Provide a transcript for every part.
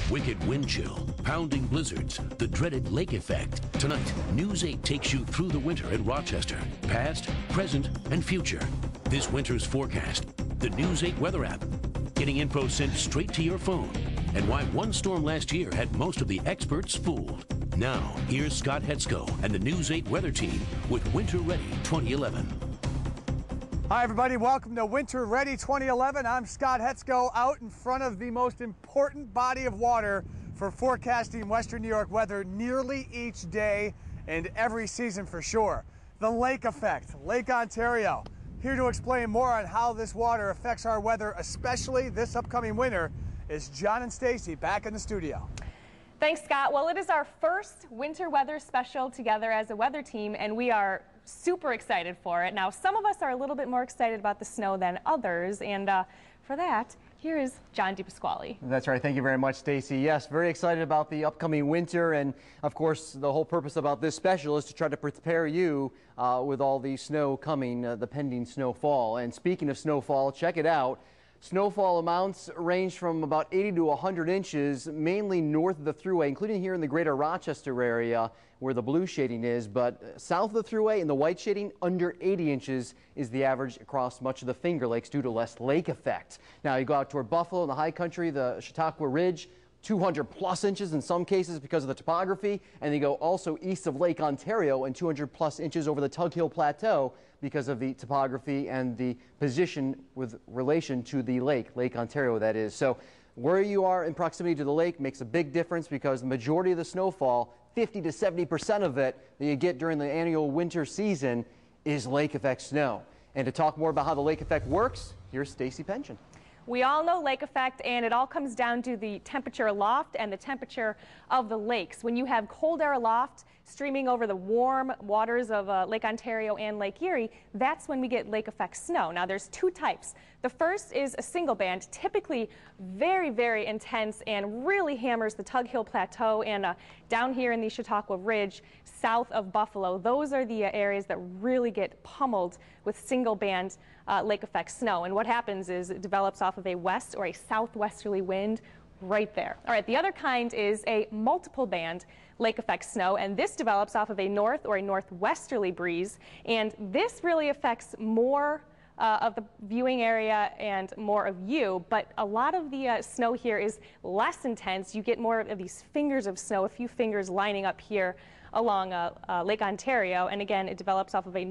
wicked wind chill, pounding blizzards, the dreaded lake effect. Tonight, News 8 takes you through the winter in Rochester, past, present, and future. This winter's forecast, the News 8 weather app, getting info sent straight to your phone, and why one storm last year had most of the experts fooled. Now, here's Scott Hetzko and the News 8 weather team with Winter Ready 2011. Hi everybody, welcome to Winter Ready 2011. I'm Scott Hetzko out in front of the most important body of water for forecasting Western New York weather nearly each day and every season for sure. The lake effect, Lake Ontario. Here to explain more on how this water affects our weather, especially this upcoming winter, is John and Stacy back in the studio. Thanks, Scott. Well, it is our first winter weather special together as a weather team, and we are super excited for it. Now, some of us are a little bit more excited about the snow than others, and for that, here is John DePasquale. That's right. Thank you very much, Stacy. Yes, very excited about the upcoming winter, and of course, the whole purpose about this special is to try to prepare you with all the snow coming, the pending snowfall. And speaking of snowfall, check it out. Snowfall amounts range from about 80 to 100 inches, mainly north of the Thruway, including here in the greater Rochester area where the blue shading is. But south of the Thruway and the white shading, under 80 inches is the average across much of the Finger Lakes due to less lake effect. Now you go out toward Buffalo in the high country, the Chautauqua Ridge, 200 plus inches in some cases because of the topography, and they go also east of Lake Ontario and 200 plus inches over the Tug Hill Plateau because of the topography and the position with relation to the lake, Lake Ontario that is. So where you are in proximity to the lake makes a big difference because the majority of the snowfall, 50 to 70% of it that you get during the annual winter season is lake effect snow. And to talk more about how the lake effect works, here's Stacy Pension. We all know lake effect, and it all comes down to the temperature aloft and the temperature of the lakes. When you have cold air aloft streaming over the warm waters of Lake Ontario and Lake Erie, that's when we get lake effect snow. Now, there's two types. The first is a single band, typically very, very intense and really hammers the Tug Hill Plateau and down here in the Chautauqua Ridge, south of Buffalo. Those are the areas that really get pummeled with single band lake effect snow. And what happens is it develops off of a west or a southwesterly wind right there. All right, the other kind is a multiple band lake effect snow, and this develops off of a north or a northwesterly breeze, and this really affects more of the viewing area and more of you, but a lot of the snow here is less intense. You get more of these fingers of snow, a few fingers lining up here along Lake Ontario, and again, it develops off of a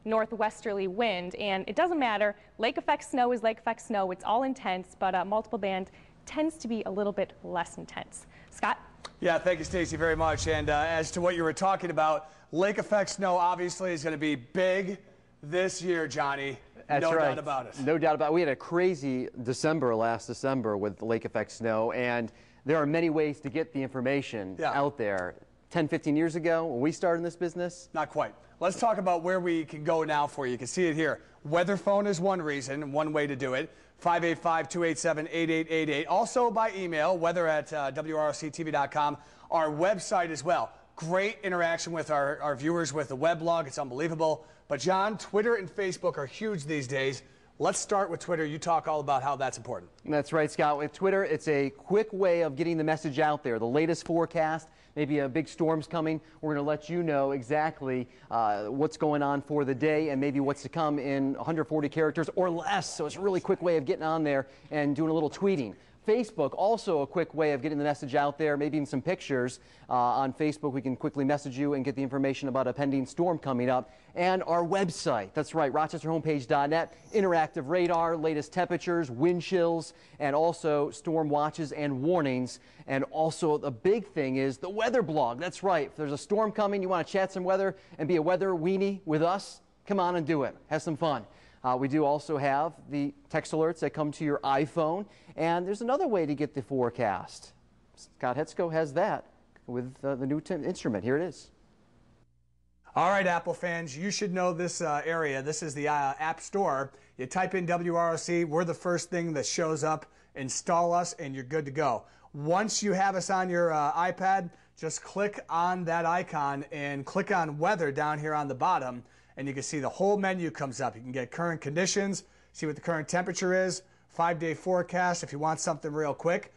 northwesterly wind, and it doesn't matter. Lake effect snow is lake effect snow. It's all intense, but multiple band tends to be a little bit less intense. Scott? Yeah, thank you, Stacy, very much. And as to what you were talking about, lake effect snow obviously is going to be big this year, Johnny. That's no right. doubt about it. No doubt about it. We had a crazy last December with lake effect snow, and there are many ways to get the information out there. 10, 15 years ago, when we started in this business? Not quite. Let's talk about where we can go now for you. You can see it here. Weather phone is one reason, one way to do it. 585-287-8888. Also by email, weather@wroctv.com. Our website as well. Great interaction with our viewers with the weblog. It's unbelievable. But John, Twitter and Facebook are huge these days. Let's start with Twitter. You talk all about how that's important. That's right, Scott. With Twitter, it's a quick way of getting the message out there. The latest forecast, maybe a big storm's coming. We're going to let you know exactly what's going on for the day and maybe what's to come in 140 characters or less. So it's a really quick way of getting on there and doing a little tweeting. Facebook, also a quick way of getting the message out there, maybe even some pictures. On Facebook, we can quickly message you and get the information about a pending storm coming up. And our website, that's right, rochesterhomepage.net, interactive radar, latest temperatures, wind chills, and also storm watches and warnings. And also the big thing is the weather blog. That's right, if there's a storm coming, you want to chat some weather and be a weather weenie with us, come on and do it. Have some fun. We do also have the text alerts that come to your iPhone, and there's another way to get the forecast. Scott Hetzko has that with the new instrument. Here it is. All right, Apple fans, you should know this area. This is the App Store. You type in WROC, we're the first thing that shows up. Install us, and you're good to go. Once you have us on your iPad, just click on that icon and click on weather down here on the bottom, and you can see the whole menu comes up. You can get current conditions, see what the current temperature is, 5-day forecast if you want something real quick.